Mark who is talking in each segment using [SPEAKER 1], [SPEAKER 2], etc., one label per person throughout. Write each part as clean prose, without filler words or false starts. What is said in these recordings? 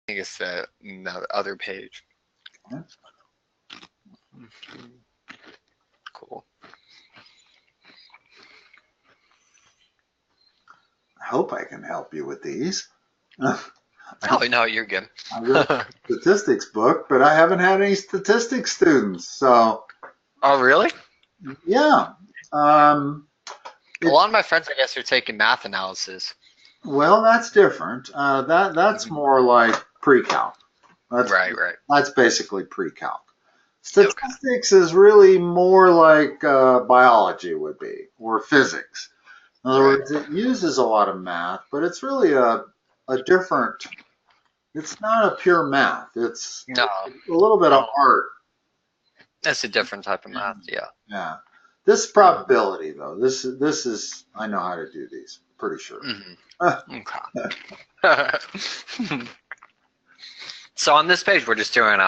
[SPEAKER 1] think it's the other page.
[SPEAKER 2] Okay.
[SPEAKER 1] Cool.
[SPEAKER 2] I hope I can help you with these.
[SPEAKER 1] Oh, no, you're good.
[SPEAKER 2] I wrote a statistics book, but I haven't had any statistics students. So,
[SPEAKER 1] Oh, really?
[SPEAKER 2] yeah.
[SPEAKER 1] A lot of my friends, I guess, are taking math analysis.
[SPEAKER 2] Well, that's different. That's more like pre-calc.
[SPEAKER 1] Right.
[SPEAKER 2] That's basically pre-calc.
[SPEAKER 1] Okay.
[SPEAKER 2] Statistics is really more like biology would be, or physics. In other words, it uses a lot of math, but it's really a different. It's not a pure math. It's
[SPEAKER 1] No,
[SPEAKER 2] a little bit of art.
[SPEAKER 1] that's a different type of math. Yeah.
[SPEAKER 2] Yeah. This is probability, though. This is I know how to do these. Pretty sure.
[SPEAKER 1] Okay. So on this page, we're just doing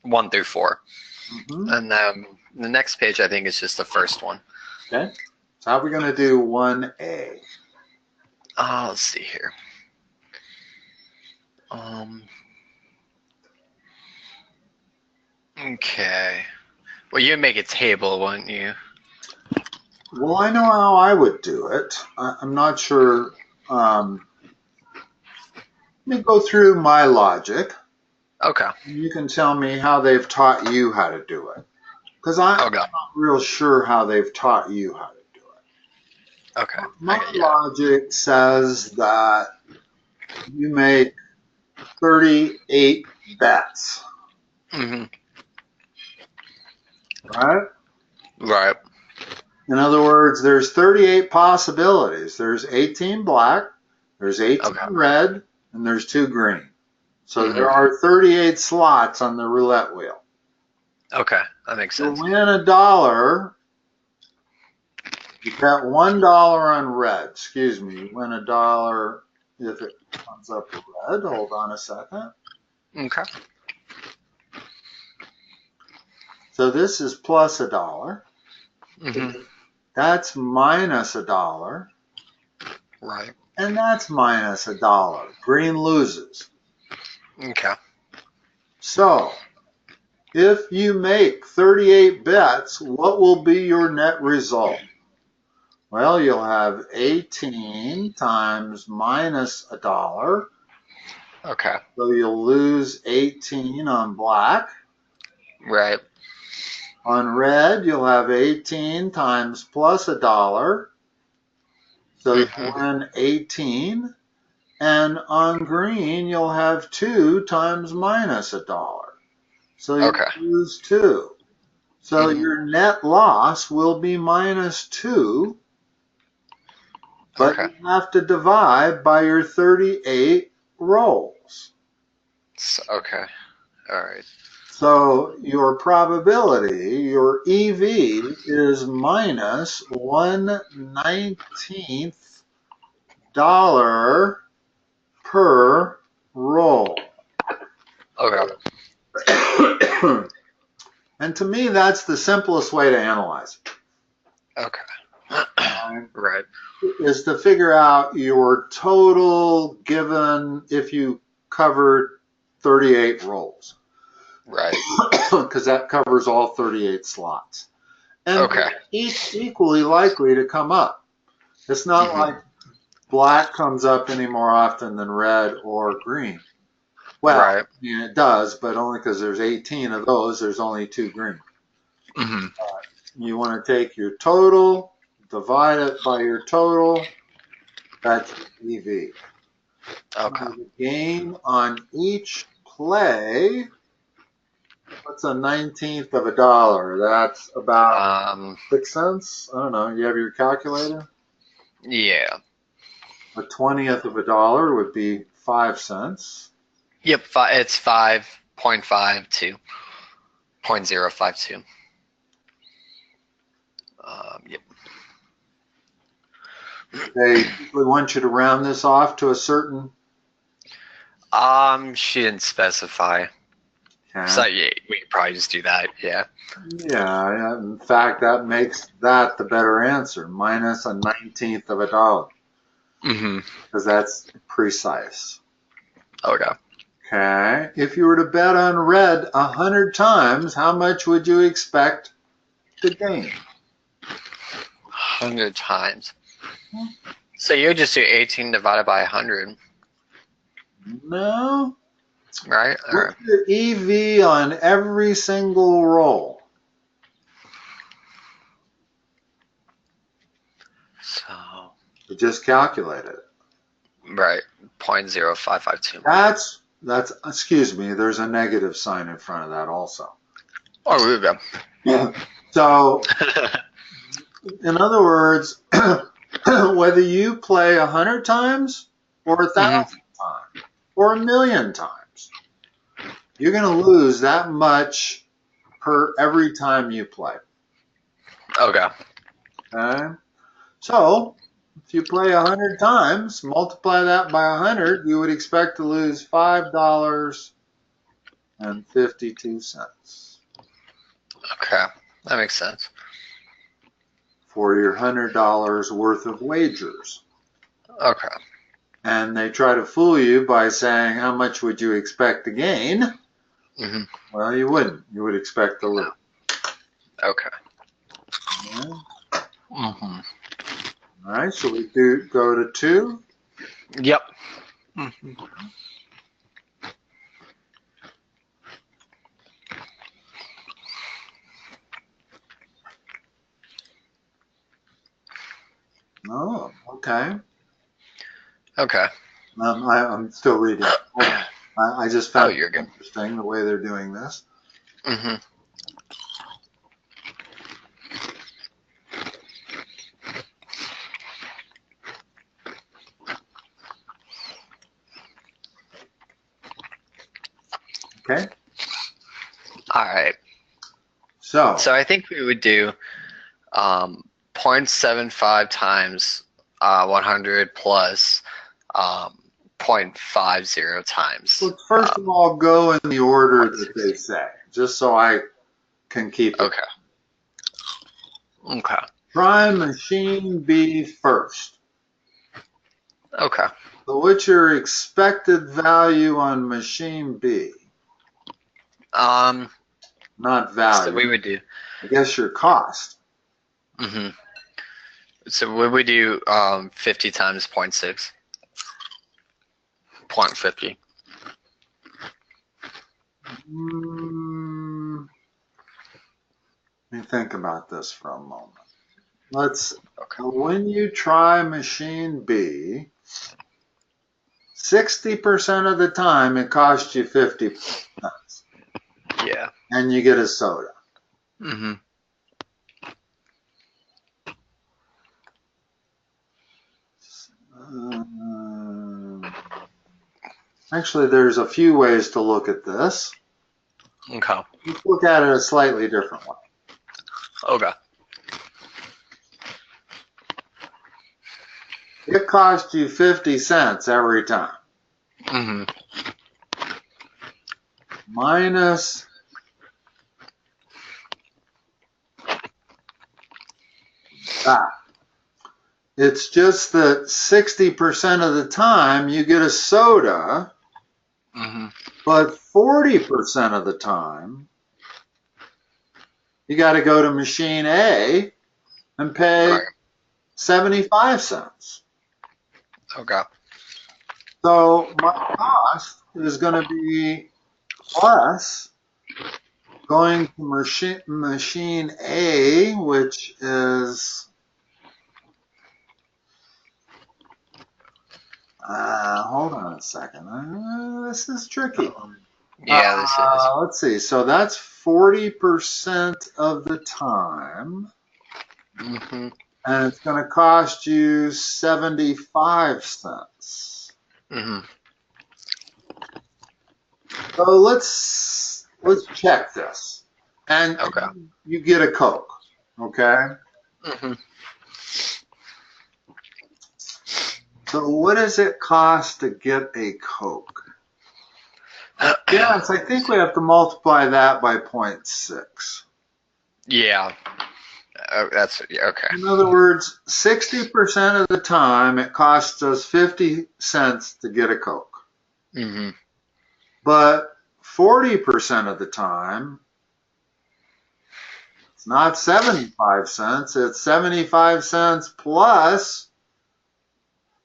[SPEAKER 1] 1 through 4, and the next page I think is just the first one.
[SPEAKER 2] Okay. So how are we going to do 1A?
[SPEAKER 1] Let's see here. Okay. Well, you'd make a table, wouldn't you?
[SPEAKER 2] Well, I know how I would do it. I'm not sure. Let me go through my logic.
[SPEAKER 1] Okay.
[SPEAKER 2] You can tell me how they've taught you how to do it. Because I'm not real sure how they've taught you how to do it.
[SPEAKER 1] Okay.
[SPEAKER 2] My logic says that you make 38 bets. Right?
[SPEAKER 1] Right.
[SPEAKER 2] In other words, there's 38 possibilities. There's 18 black, there's 18 red, and there's 2 green. So there are 38 slots on the roulette wheel.
[SPEAKER 1] Okay, that makes sense.
[SPEAKER 2] To win $1, you bet $1 on red. Excuse me, you win $1 if it comes up red. Hold on a second.
[SPEAKER 1] Okay.
[SPEAKER 2] So this is plus $1. That's minus $1.
[SPEAKER 1] Right.
[SPEAKER 2] And that's minus $1. Green loses.
[SPEAKER 1] Okay.
[SPEAKER 2] So, if you make 38 bets, what will be your net result? Well, you'll have 18 times minus $1.
[SPEAKER 1] Okay.
[SPEAKER 2] So you'll lose 18 on black.
[SPEAKER 1] Right.
[SPEAKER 2] On red, you'll have 18 times plus $1. So you win 18. And on green, you'll have 2 times minus $1. So you lose 2. So your net loss will be minus 2. But you have to divide by your 38 rolls.
[SPEAKER 1] Okay. All right.
[SPEAKER 2] So your probability, your EV, is minus 1/19th dollar per roll.
[SPEAKER 1] Okay.
[SPEAKER 2] And to me, that's the simplest way to analyze it.
[SPEAKER 1] Okay. Right.
[SPEAKER 2] Is to figure out your total given if you covered 38 rolls.
[SPEAKER 1] Right.
[SPEAKER 2] Because that covers all 38 slots. And each equally likely to come up. It's not like black comes up any more often than red or green. Well, I mean, it does, but only because there's 18 of those, there's only 2 green. You want to take your total, divide it by your total, that's EV.
[SPEAKER 1] Okay.
[SPEAKER 2] The gain on each play, what's a 19th of $1? That's about 6 cents. I don't know. You have your calculator?
[SPEAKER 1] Yeah.
[SPEAKER 2] A 20th of $1 would be 5 cents.
[SPEAKER 1] Yep. It's 5.52. 0.052. Yep.
[SPEAKER 2] They want you to round this off to a certain.
[SPEAKER 1] She didn't specify. Okay. So yeah, we could probably just do that. Yeah.
[SPEAKER 2] Yeah. In fact, that makes that the better answer. Minus a 19th of $1. Because that's precise.
[SPEAKER 1] Okay.
[SPEAKER 2] Okay. if you were to bet on red 100 times, how much would you expect to gain?
[SPEAKER 1] 100 times. So you would just do 18 divided by 100,
[SPEAKER 2] No.
[SPEAKER 1] right?
[SPEAKER 2] What's the EV on every single roll?
[SPEAKER 1] So,
[SPEAKER 2] You just calculated it.
[SPEAKER 1] right, 0.0552.
[SPEAKER 2] That's, excuse me, there's a negative sign in front of that also.
[SPEAKER 1] Oh, we go.
[SPEAKER 2] Yeah. So, in other words, whether you play 100 times or 1,000 times or 1,000,000 times, you're going to lose that much per every time you play.
[SPEAKER 1] Okay.
[SPEAKER 2] Okay? So, if you play 100 times, multiply that by 100, you would expect to lose $5.52
[SPEAKER 1] Okay. That makes sense.
[SPEAKER 2] for your $100 worth of wagers.
[SPEAKER 1] Okay.
[SPEAKER 2] And they try to fool you by saying, how much would you expect to gain?
[SPEAKER 1] Mm-hmm.
[SPEAKER 2] Well, you wouldn't. You would expect to lose.
[SPEAKER 1] Okay.
[SPEAKER 2] Yeah.
[SPEAKER 1] Mm-hmm.
[SPEAKER 2] All right, so we go to 2.
[SPEAKER 1] Yep. Mm-hmm.
[SPEAKER 2] Oh, okay.
[SPEAKER 1] Okay.
[SPEAKER 2] I'm still reading. I just found
[SPEAKER 1] you're
[SPEAKER 2] it
[SPEAKER 1] good.
[SPEAKER 2] interesting the way they're doing this.
[SPEAKER 1] Mm-hmm.
[SPEAKER 2] Okay.
[SPEAKER 1] All right.
[SPEAKER 2] So
[SPEAKER 1] I think we would do 0.75 times 100 plus 0.50 times.
[SPEAKER 2] let's first of all go in the order that they say, just so I can keep it.
[SPEAKER 1] Okay. Okay.
[SPEAKER 2] Try machine B first.
[SPEAKER 1] Okay.
[SPEAKER 2] So what's your expected value on machine B? Not value.
[SPEAKER 1] So we would do.
[SPEAKER 2] I guess your cost.
[SPEAKER 1] Mm-hmm. So we would do 50 times 0.6. 0.50.
[SPEAKER 2] Let me think about this for a moment.
[SPEAKER 1] Okay.
[SPEAKER 2] When you try machine B, 60% of the time it costs you 50 cents.
[SPEAKER 1] Yeah.
[SPEAKER 2] And you get a soda.
[SPEAKER 1] Mm-hmm.
[SPEAKER 2] Actually, there's a few ways to look at this.
[SPEAKER 1] Okay.
[SPEAKER 2] Let's look at it a slightly different way.
[SPEAKER 1] Okay.
[SPEAKER 2] It costs you 50 cents every time.
[SPEAKER 1] Mm-hmm.
[SPEAKER 2] Minus that. It's just that 60% of the time you get a soda,
[SPEAKER 1] Mm-hmm.
[SPEAKER 2] but 40% of the time you got to go to machine A and pay
[SPEAKER 1] Right.
[SPEAKER 2] 75 cents.
[SPEAKER 1] Okay.
[SPEAKER 2] So my cost is going to be plus going to machine A, which is, hold on a second. This is tricky.
[SPEAKER 1] Yeah, this is.
[SPEAKER 2] Let's see. So that's 40% of the time.
[SPEAKER 1] Mm-hmm.
[SPEAKER 2] And it's going to cost you 75 cents.
[SPEAKER 1] Mm-hmm.
[SPEAKER 2] So let's check this. And
[SPEAKER 1] Okay.
[SPEAKER 2] you get a Coke, okay?
[SPEAKER 1] Mm-hmm.
[SPEAKER 2] So what does it cost to get a Coke? Yes, I think we have to multiply that by 0.6.
[SPEAKER 1] Yeah. That's okay.
[SPEAKER 2] In other words, 60% of the time it costs us 50 cents to get a Coke.
[SPEAKER 1] Mm-hmm.
[SPEAKER 2] But 40% of the time, it's not 75 cents, it's 75 cents plus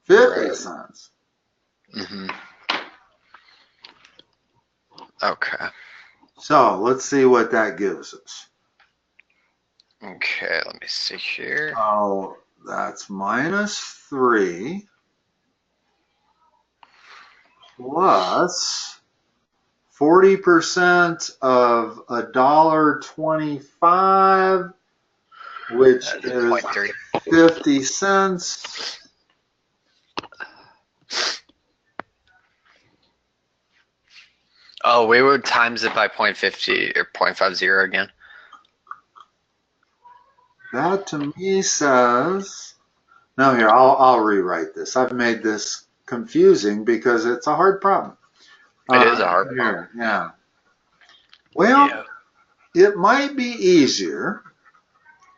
[SPEAKER 2] 50 cents.
[SPEAKER 1] Okay.
[SPEAKER 2] So let's see what that gives us.
[SPEAKER 1] Okay, let me see here.
[SPEAKER 2] Oh, that's -3 plus 40% of $1.25, which
[SPEAKER 1] That
[SPEAKER 2] is
[SPEAKER 1] 0.3.
[SPEAKER 2] 50 cents.
[SPEAKER 1] Oh, we would times it by 0.50 or 0.50 again.
[SPEAKER 2] That to me says, no, here, I'll rewrite this. I've made this confusing because it's a hard problem.
[SPEAKER 1] It is a hard problem.
[SPEAKER 2] Yeah. Well, it might be easier.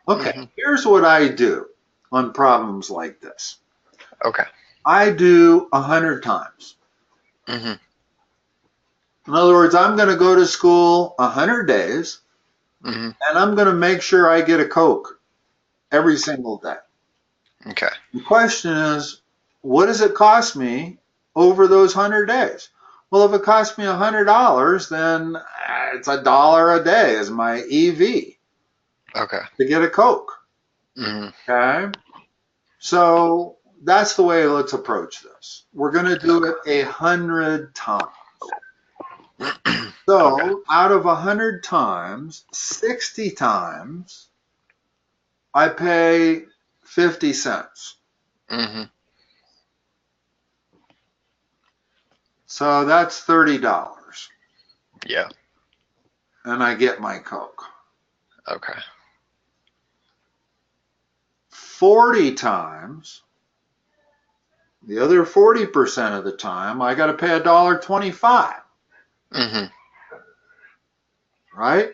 [SPEAKER 2] Okay, here's what I do on problems like this.
[SPEAKER 1] Okay.
[SPEAKER 2] I do 100 times. In other words, I'm going to go to school 100 days, and I'm going to make sure I get a Coke every single day.
[SPEAKER 1] Okay.
[SPEAKER 2] The question is, what does it cost me over those 100 days? Well, if it costs me $100, then it's $1 a day as my EV to get a Coke. Okay? So that's the way let's approach this. We're going to do it 100 times. So out of 100 times, 60 times, I pay 50 cents. So that's $30.
[SPEAKER 1] Yeah.
[SPEAKER 2] And I get my Coke.
[SPEAKER 1] Okay.
[SPEAKER 2] 40 times, the other 40% of the time, I got to pay $1.25. Right?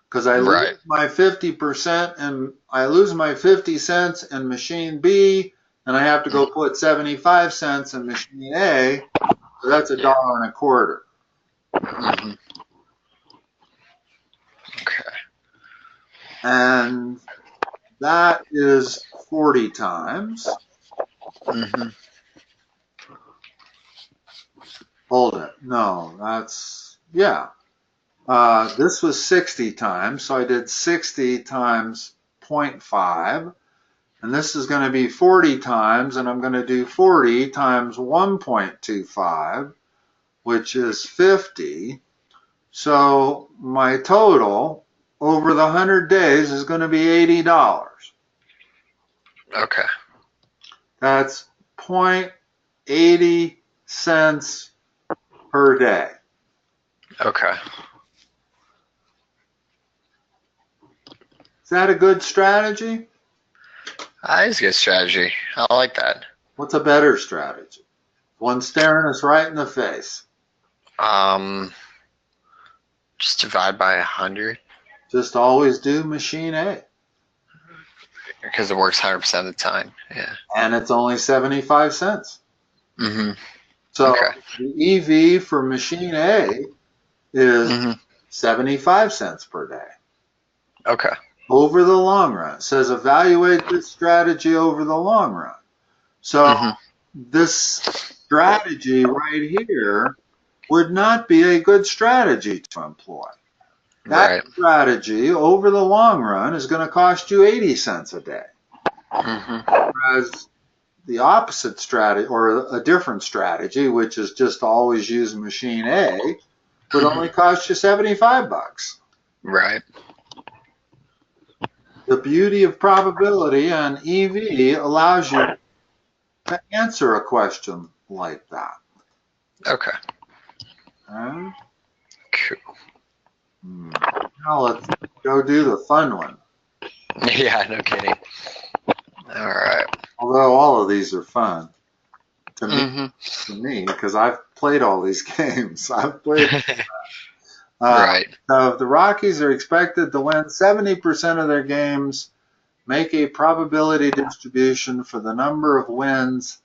[SPEAKER 2] Because I lose my 50% and I lose my 50 cents in machine B, and I have to go put 75 cents in machine A. So that's $1.25.
[SPEAKER 1] Okay.
[SPEAKER 2] And that is 40 times. Hold it. No, that's, yeah. This was 60 times, so I did 60 times 0.5. And this is going to be 40 times, and I'm going to do 40 times 1.25, which is 50. So my total over the 100 days is going to be $80.
[SPEAKER 1] Okay.
[SPEAKER 2] That's 0.80 cents per day.
[SPEAKER 1] Okay.
[SPEAKER 2] Is that a good strategy?
[SPEAKER 1] That's a good strategy. I like that.
[SPEAKER 2] What's a better strategy? One staring us right in the face.
[SPEAKER 1] Just divide by 100.
[SPEAKER 2] Just always do machine A.
[SPEAKER 1] Because it works 100% of the time. Yeah.
[SPEAKER 2] And it's only 75 cents. So the EV for machine A is 75 cents per day.
[SPEAKER 1] Okay.
[SPEAKER 2] Over the long run. It says evaluate this strategy over the long run. So this strategy right here would not be a good strategy to employ. That strategy over the long run is going to cost you 80 cents a day. Whereas the opposite strategy, or a different strategy, which is just always use machine A, would only cost you 75 bucks.
[SPEAKER 1] Right.
[SPEAKER 2] The beauty of probability and EV allows you to answer a question like that.
[SPEAKER 1] Okay.
[SPEAKER 2] Cool. Now let's go do the fun one.
[SPEAKER 1] Yeah, no kidding. All right.
[SPEAKER 2] Although all of these are fun to me, because I've played all these games. I've played.
[SPEAKER 1] Right.
[SPEAKER 2] So if the Rockies are expected to win 70% of their games, make a probability distribution for the number of wins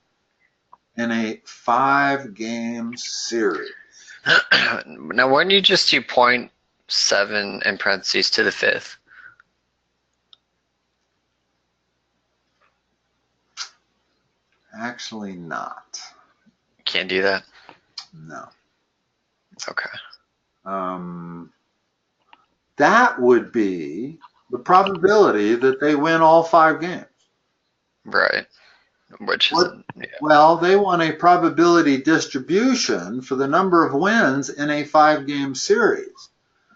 [SPEAKER 2] in a 5-game series.
[SPEAKER 1] Now, wouldn't you just do 0.7 in parentheses to the fifth?
[SPEAKER 2] Actually not.
[SPEAKER 1] Can't do that?
[SPEAKER 2] No.
[SPEAKER 1] Okay.
[SPEAKER 2] That would be the probability that they win all 5 games.
[SPEAKER 1] Right. Which is, yeah.
[SPEAKER 2] Well, they want a probability distribution for the number of wins in a 5-game series.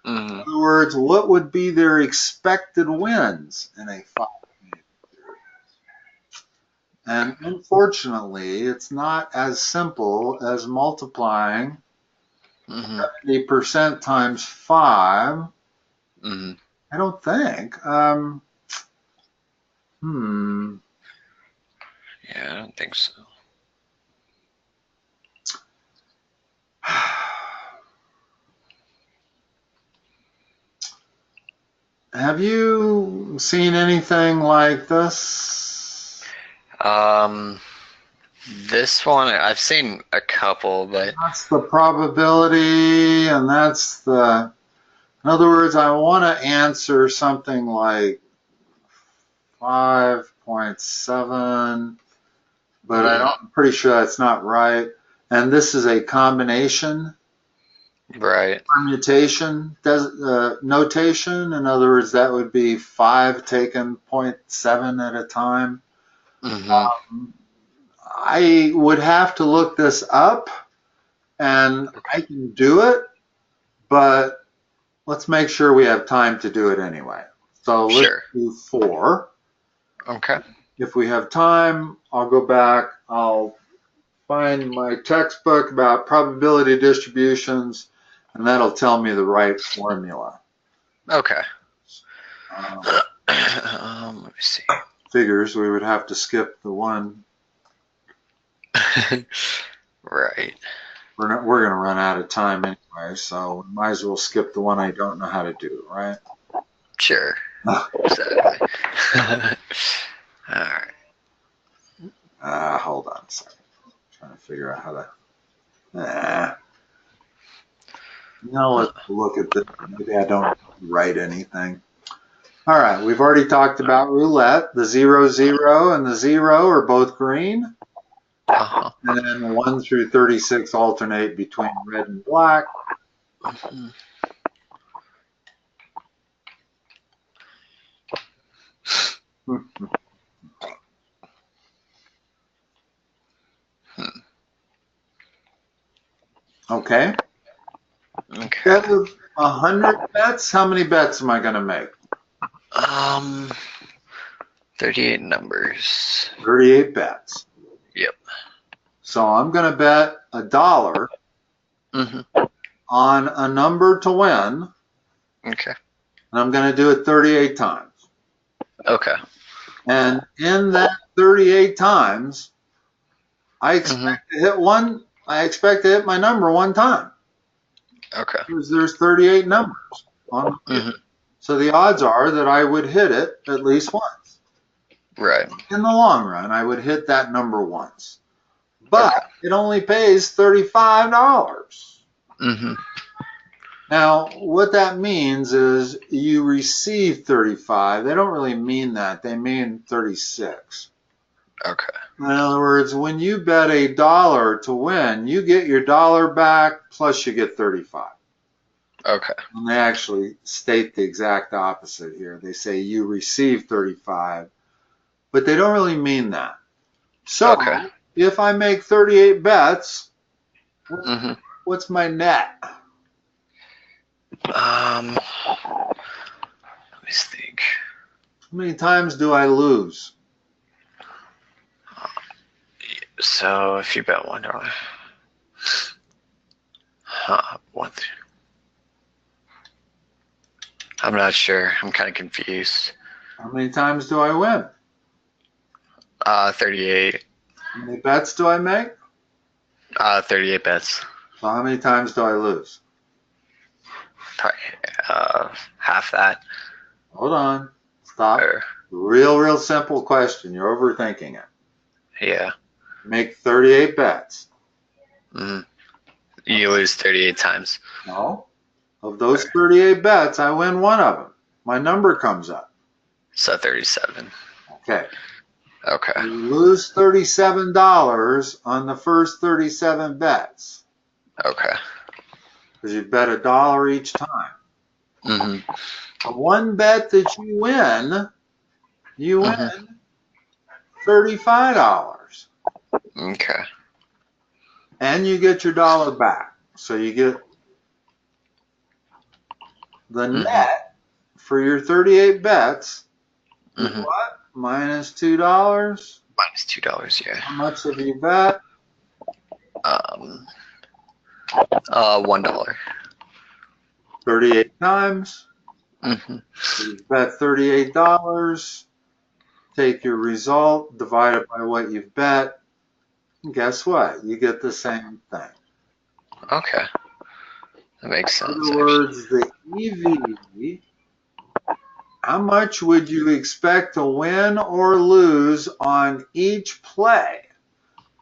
[SPEAKER 1] Mm-hmm.
[SPEAKER 2] In other words, what would be their expected wins in a 5-game series? And unfortunately, it's not as simple as multiplying 70% times 5.
[SPEAKER 1] Mm-hmm.
[SPEAKER 2] I don't think.
[SPEAKER 1] Yeah, I don't think so.
[SPEAKER 2] Have you seen anything like this?
[SPEAKER 1] This one, I've seen a couple, but
[SPEAKER 2] That's the probability, and that's the, in other words, I want to answer something like 5.7, but I'm pretty sure that's not right. And this is a combination,
[SPEAKER 1] right.
[SPEAKER 2] permutation, notation. In other words, that would be 5 taken 0.7 at a time.
[SPEAKER 1] Mm-hmm.
[SPEAKER 2] I would have to look this up, and I can do it, but let's make sure we have time to do it anyway. So let's do 4.
[SPEAKER 1] Okay.
[SPEAKER 2] If we have time, I'll go back. I'll find my textbook about probability distributions, and that'll tell me the right formula.
[SPEAKER 1] Okay. Let me see.
[SPEAKER 2] Figures we would have to skip the one.
[SPEAKER 1] Right.
[SPEAKER 2] We're going to run out of time anyway, so we might as well skip the one I don't know how to do, right?
[SPEAKER 1] Sure. Exactly. All right.
[SPEAKER 2] Hold on a second. I'm trying to figure out how to. Let's look at this. Maybe I don't write anything. All right, we've already talked about roulette. The 0, 0, and the 0 are both green.
[SPEAKER 1] Uh-huh.
[SPEAKER 2] And then 1 through 36 alternate between red and black.
[SPEAKER 1] Mm-hmm.
[SPEAKER 2] Okay. Instead of 100 bets, how many bets am I going to make?
[SPEAKER 1] 38 numbers.
[SPEAKER 2] 38 bets.
[SPEAKER 1] Yep.
[SPEAKER 2] So I'm going to bet $1 on a number to win.
[SPEAKER 1] Okay.
[SPEAKER 2] And I'm going to do it 38 times.
[SPEAKER 1] Okay.
[SPEAKER 2] And in that 38 times, I expect to hit one. I expect to hit my number one time.
[SPEAKER 1] Okay.
[SPEAKER 2] Because there's 38 numbers on So the odds are that I would hit it at least once.
[SPEAKER 1] Right.
[SPEAKER 2] In the long run, I would hit that number once. But it only pays $35. Now, what that means is you receive 35. They don't really mean that. They mean 36.
[SPEAKER 1] Okay.
[SPEAKER 2] In other words, when you bet $1 to win, you get your dollar back plus you get 35.
[SPEAKER 1] Okay.
[SPEAKER 2] And they actually state the exact opposite here. They say you receive 35, but they don't really mean that. So if I make 38 bets, what's my net?
[SPEAKER 1] Let me think.
[SPEAKER 2] How many times do I lose?
[SPEAKER 1] So if you bet $1, one. I'm not sure. I'm kind of confused.
[SPEAKER 2] How many times do I win?
[SPEAKER 1] 38.
[SPEAKER 2] How many bets do I make?
[SPEAKER 1] 38 bets.
[SPEAKER 2] So how many times do I lose?
[SPEAKER 1] Probably, half that.
[SPEAKER 2] Hold on. Stop. Real simple question. You're overthinking it.
[SPEAKER 1] Yeah.
[SPEAKER 2] Make 38 bets.
[SPEAKER 1] You lose 38 times.
[SPEAKER 2] No. Of those 38 bets, I win one of them. My number comes up.
[SPEAKER 1] So 37.
[SPEAKER 2] Okay.
[SPEAKER 1] Okay.
[SPEAKER 2] You lose $37 on the first 37 bets.
[SPEAKER 1] Okay.
[SPEAKER 2] Because you bet $1 each time.
[SPEAKER 1] Mm-hmm.
[SPEAKER 2] The one bet that you win $35.
[SPEAKER 1] Okay.
[SPEAKER 2] And you get your dollar back. So you get the net for your 38 bets is what? Minus $2?
[SPEAKER 1] Minus $2, yeah.
[SPEAKER 2] How much have you bet?
[SPEAKER 1] $1.
[SPEAKER 2] 38 times.
[SPEAKER 1] Mm-hmm.
[SPEAKER 2] You bet $38. Take your result, divide it by what you've bet. And guess what? You get the same thing.
[SPEAKER 1] Okay. That makes sense.
[SPEAKER 2] In other words, the EV, how much would you expect to win or lose on each play?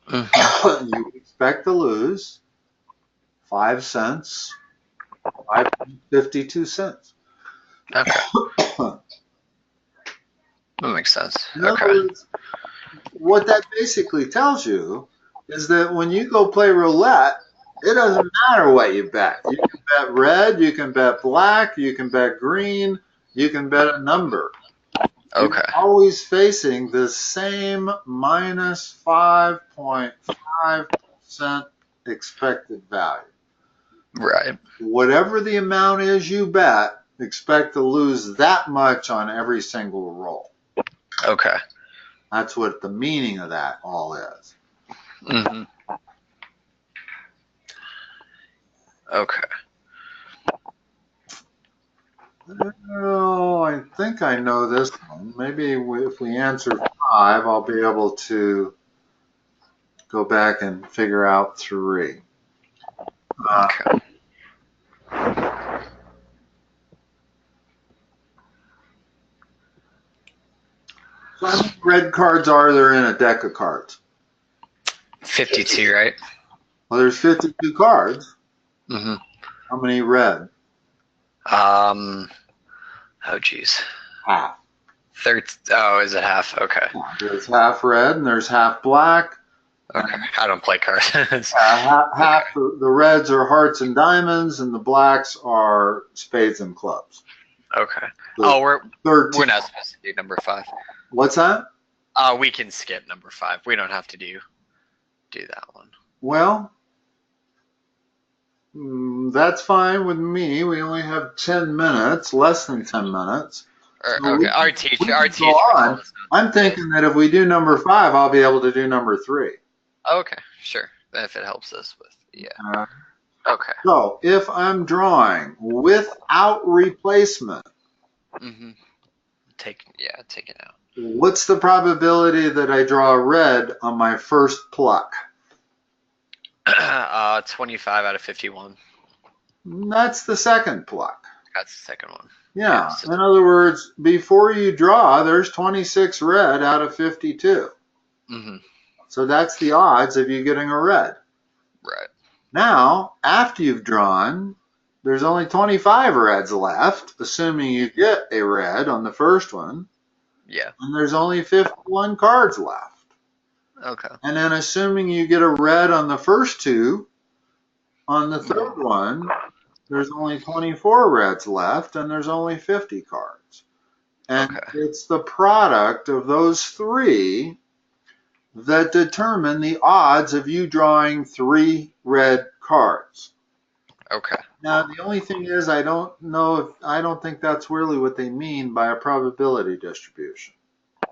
[SPEAKER 1] Mm-hmm.
[SPEAKER 2] You expect to lose 5 cents, 5.52 cents.
[SPEAKER 1] Okay. That makes sense.
[SPEAKER 2] In other words, what that basically tells you is that when you go play roulette, it doesn't matter what you bet. You can bet red, you can bet black, you can bet green, you can bet a number.
[SPEAKER 1] Okay.
[SPEAKER 2] You're always facing the same minus 5.5% expected value.
[SPEAKER 1] Right.
[SPEAKER 2] Whatever the amount is you bet, expect to lose that much on every single roll.
[SPEAKER 1] Okay.
[SPEAKER 2] That's what the meaning of that all is.
[SPEAKER 1] Mm-hmm. Okay.
[SPEAKER 2] Oh, I think I know this one. Maybe if we answer 5, I'll be able to go back and figure out 3.
[SPEAKER 1] Okay.
[SPEAKER 2] So how many red cards are there in a deck of cards?
[SPEAKER 1] 52, right?
[SPEAKER 2] Well, there's 52 cards.
[SPEAKER 1] Mm-hmm.
[SPEAKER 2] How many red?
[SPEAKER 1] Oh, geez.
[SPEAKER 2] Half.
[SPEAKER 1] Oh, is it half? Okay.
[SPEAKER 2] There's half red and there's half black.
[SPEAKER 1] Okay. I don't play cards.
[SPEAKER 2] Half the reds are hearts and diamonds, and the blacks are spades and clubs.
[SPEAKER 1] Okay.
[SPEAKER 2] So
[SPEAKER 1] we're
[SPEAKER 2] 13.
[SPEAKER 1] not supposed to do number 5.
[SPEAKER 2] What's that?
[SPEAKER 1] We can skip number 5. We don't have to do that one.
[SPEAKER 2] Well, that's fine with me. We only have 10 minutes, less than 10 minutes. So
[SPEAKER 1] Okay. Our teacher.
[SPEAKER 2] On. I'm thinking that if we do number 5, I'll be able to do number 3.
[SPEAKER 1] Okay, sure. If it helps us with, yeah. Okay.
[SPEAKER 2] So if I'm drawing without replacement,
[SPEAKER 1] taken out.
[SPEAKER 2] what's the probability that I draw red on my first pluck?
[SPEAKER 1] 25 out of 51.
[SPEAKER 2] That's the second pluck.
[SPEAKER 1] That's the second one.
[SPEAKER 2] Yeah. In other words, before you draw, there's 26 red out of 52.
[SPEAKER 1] Mm-hmm.
[SPEAKER 2] So that's the odds of you getting a red.
[SPEAKER 1] Right.
[SPEAKER 2] Now, after you've drawn, there's only 25 reds left, assuming you get a red on the first one.
[SPEAKER 1] Yeah.
[SPEAKER 2] And there's only 51 cards left.
[SPEAKER 1] Okay.
[SPEAKER 2] And then assuming you get a red on the first 2, on the third one, there's only 24 reds left, and there's only 50 cards. And it's the product of those 3 that determine the odds of you drawing 3 red cards.
[SPEAKER 1] Okay.
[SPEAKER 2] Now, the only thing is, I don't think that's really what they mean by a probability distribution.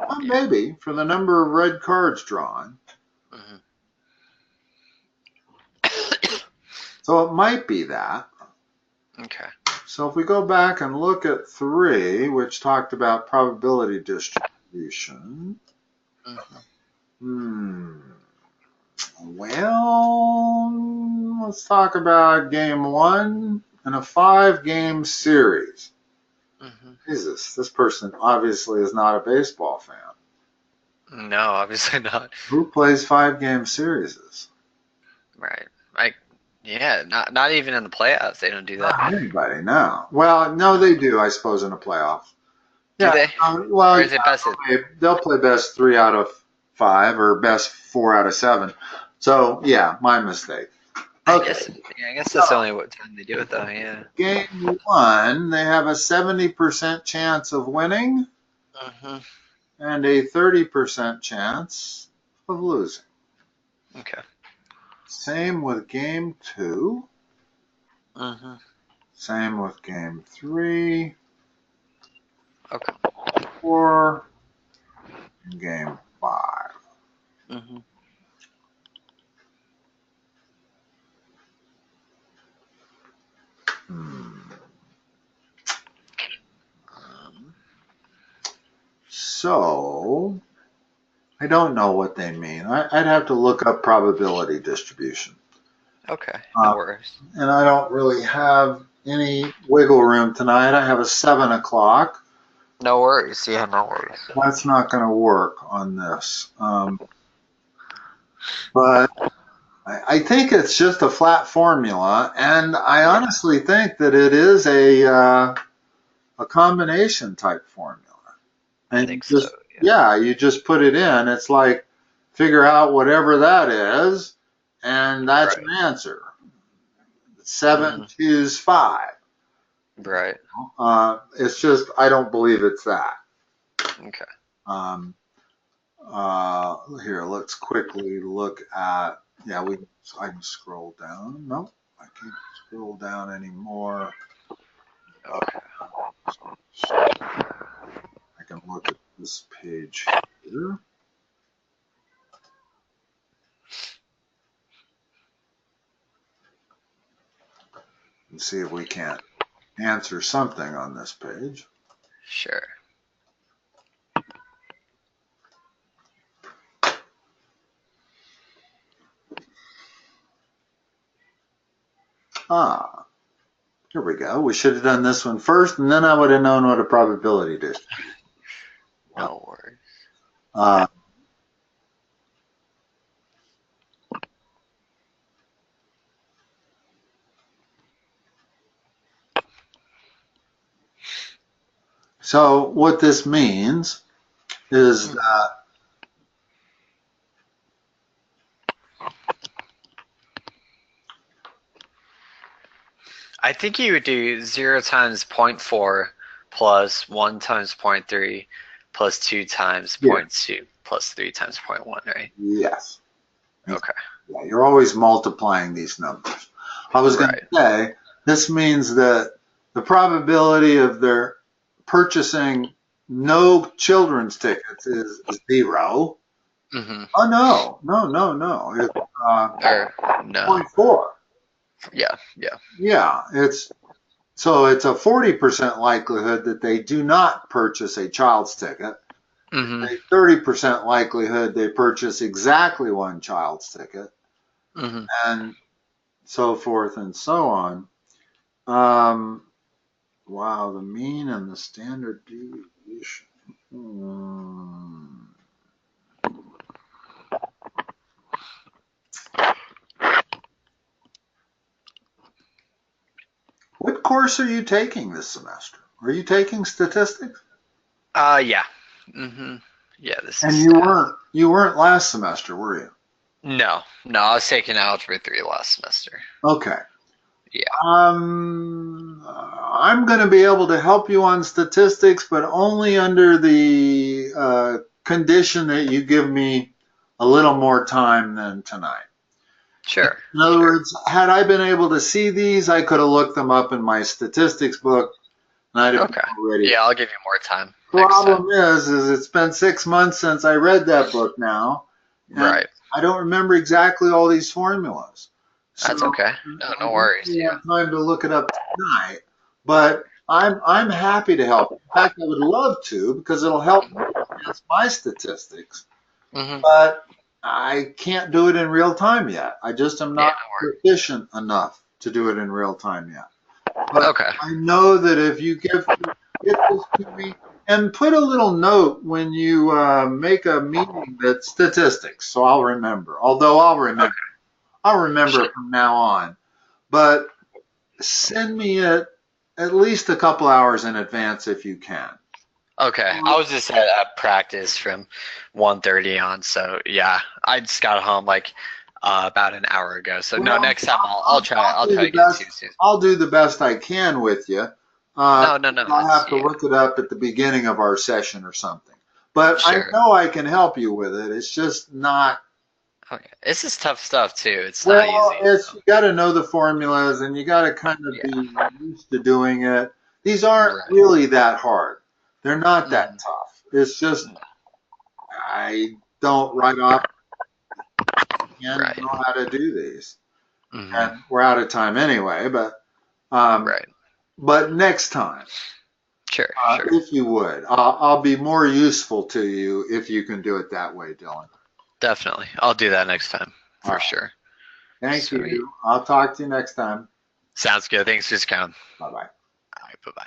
[SPEAKER 2] Well, maybe for the number of red cards drawn.
[SPEAKER 1] Mm-hmm.
[SPEAKER 2] So it might be that.
[SPEAKER 1] Okay.
[SPEAKER 2] So if we go back and look at 3, which talked about probability distribution. Well, let's talk about game 1 in a 5-game series. Jesus, this person obviously is not a baseball fan.
[SPEAKER 1] No, obviously not.
[SPEAKER 2] Who plays 5-game series?
[SPEAKER 1] Right. Yeah, not even in the playoffs. They don't do that.
[SPEAKER 2] Not anybody, no. Well, no, they do, I suppose, in the playoffs.
[SPEAKER 1] Do
[SPEAKER 2] Yeah,
[SPEAKER 1] they?
[SPEAKER 2] well,
[SPEAKER 1] Or
[SPEAKER 2] yeah,
[SPEAKER 1] is it best?
[SPEAKER 2] they'll play best 3 out of 5 or best 4 out of 7. So, yeah, my mistake.
[SPEAKER 1] I
[SPEAKER 2] Okay,
[SPEAKER 1] guess. Yeah, I guess that's the only time they do it though. Yeah.
[SPEAKER 2] game 1, they have a 70% chance of winning
[SPEAKER 1] Mhm.
[SPEAKER 2] and a 30% chance of losing.
[SPEAKER 1] Okay.
[SPEAKER 2] Same with game 2.
[SPEAKER 1] Mhm.
[SPEAKER 2] Same with game 3,
[SPEAKER 1] Okay.
[SPEAKER 2] 4, and game 5.
[SPEAKER 1] Mhm.
[SPEAKER 2] So, I don't know what they mean. I'd have to look up probability distribution.
[SPEAKER 1] Okay.
[SPEAKER 2] Uh,
[SPEAKER 1] No worries.
[SPEAKER 2] and I don't really have any wiggle room tonight. I have a 7 o'clock.
[SPEAKER 1] No worries. Yeah, no worries.
[SPEAKER 2] That's not going to work on this. But I think it's just a flat formula, and I honestly think that it is a combination type formula.
[SPEAKER 1] I
[SPEAKER 2] And
[SPEAKER 1] think so.
[SPEAKER 2] just
[SPEAKER 1] Yeah.
[SPEAKER 2] yeah, you just put it in. It's like figure out whatever that is, and that's
[SPEAKER 1] Right.
[SPEAKER 2] your answer. 7
[SPEAKER 1] Mhm.
[SPEAKER 2] choose 5.
[SPEAKER 1] Right.
[SPEAKER 2] It's just I don't believe it's that.
[SPEAKER 1] Okay.
[SPEAKER 2] Um, Here, let's quickly look at. Yeah, I can scroll down. No, I can't scroll down anymore.
[SPEAKER 1] Okay.
[SPEAKER 2] I can look at this page here and see if we can't answer something on this page.
[SPEAKER 1] Sure.
[SPEAKER 2] Ah, here we go. We should have done this one first, and then I would have known what a probability distribution was.
[SPEAKER 1] No worries.
[SPEAKER 2] Uh, so what this means is that
[SPEAKER 1] I think you would do 0 times 0.4 plus 1 times 0.3 plus 2 times
[SPEAKER 2] yeah,
[SPEAKER 1] 0.2 plus 3 times 0.1, right?
[SPEAKER 2] yes.
[SPEAKER 1] Okay.
[SPEAKER 2] Yeah, you're always multiplying these numbers. I was going to
[SPEAKER 1] Right.
[SPEAKER 2] say, this means that the probability of their purchasing no children's tickets is 0.
[SPEAKER 1] Mm-hmm.
[SPEAKER 2] Oh, no. It's
[SPEAKER 1] Or no.
[SPEAKER 2] 0.4.
[SPEAKER 1] Yeah. Yeah.
[SPEAKER 2] Yeah, so it's a 40% likelihood that they do not purchase a child's ticket.
[SPEAKER 1] Mm-hmm.
[SPEAKER 2] A 30% likelihood they purchase exactly one child's ticket,
[SPEAKER 1] Mm-hmm.
[SPEAKER 2] and so forth and so on. Um, wow, the mean and the standard deviation. Hmm. What course are you taking this semester? Are you taking statistics?
[SPEAKER 1] Yeah. Mm-hmm. Yeah, this is
[SPEAKER 2] And
[SPEAKER 1] stat.
[SPEAKER 2] you weren't last semester, were you?
[SPEAKER 1] No. No, I was taking Algebra 3 last semester.
[SPEAKER 2] Okay.
[SPEAKER 1] Yeah.
[SPEAKER 2] I'm going to be able to help you on statistics, but only under the condition that you give me a little more time than tonight.
[SPEAKER 1] Sure.
[SPEAKER 2] In other
[SPEAKER 1] Sure.
[SPEAKER 2] words, had I been able to see these, I could have looked them up in my statistics book, and I'd have been
[SPEAKER 1] Okay.
[SPEAKER 2] ready.
[SPEAKER 1] Yeah, I'll give you more time next time.
[SPEAKER 2] Problem is it's been 6 months since I read that book now, and
[SPEAKER 1] Right.
[SPEAKER 2] I don't remember exactly all these formulas. So
[SPEAKER 1] That's okay. No,
[SPEAKER 2] I
[SPEAKER 1] no
[SPEAKER 2] don't
[SPEAKER 1] worries.
[SPEAKER 2] really
[SPEAKER 1] Yeah.
[SPEAKER 2] have time to look it up tonight, but I'm happy to help. In fact, I would love to because it'll help me advance my statistics,
[SPEAKER 1] Mm-hmm.
[SPEAKER 2] but I can't do it in real time yet. I just am
[SPEAKER 1] Yeah,
[SPEAKER 2] not
[SPEAKER 1] no worries.
[SPEAKER 2] proficient enough to do it in real time yet. But
[SPEAKER 1] Okay.
[SPEAKER 2] I know that if you get this to me and put a little note when you make a meeting that's statistics, so I'll remember. Although I'll remember
[SPEAKER 1] Sure.
[SPEAKER 2] from now on. but send me it at least a couple hours in advance if you can.
[SPEAKER 1] Okay, I was just at practice from 1:30 on, so yeah, I just got home like about an hour ago. So no,
[SPEAKER 2] Well,
[SPEAKER 1] next time I'll try
[SPEAKER 2] do
[SPEAKER 1] to
[SPEAKER 2] the
[SPEAKER 1] get it to
[SPEAKER 2] best.
[SPEAKER 1] you soon.
[SPEAKER 2] I'll do the best I can with you.
[SPEAKER 1] No,
[SPEAKER 2] I'll
[SPEAKER 1] it's
[SPEAKER 2] have to
[SPEAKER 1] yeah,
[SPEAKER 2] look it up at the beginning of our session or something. But I
[SPEAKER 1] sure.
[SPEAKER 2] know I can help you with it. It's just not.
[SPEAKER 1] Okay, this is tough stuff too. It's not
[SPEAKER 2] Well,
[SPEAKER 1] easy.
[SPEAKER 2] it's
[SPEAKER 1] So
[SPEAKER 2] you got to know the formulas and you got to kind of
[SPEAKER 1] yeah,
[SPEAKER 2] be used to doing it. These aren't
[SPEAKER 1] right.
[SPEAKER 2] really that hard. They're not that
[SPEAKER 1] Mm,
[SPEAKER 2] tough. It's just I don't right off hand
[SPEAKER 1] right.
[SPEAKER 2] know how to do these.
[SPEAKER 1] Hmm.
[SPEAKER 2] And we're out of time anyway, um,
[SPEAKER 1] Right.
[SPEAKER 2] but next time,
[SPEAKER 1] Sure. Sure.
[SPEAKER 2] if you would, I'll be more useful to you if you can do it that way, Dylan.
[SPEAKER 1] Definitely. I'll do that next time
[SPEAKER 2] All
[SPEAKER 1] for
[SPEAKER 2] right.
[SPEAKER 1] sure.
[SPEAKER 2] Thank
[SPEAKER 1] Sweet.
[SPEAKER 2] you. I'll talk to you next time.
[SPEAKER 1] Sounds good. Thanks for coming.
[SPEAKER 2] Bye bye.
[SPEAKER 1] All right. Bye bye.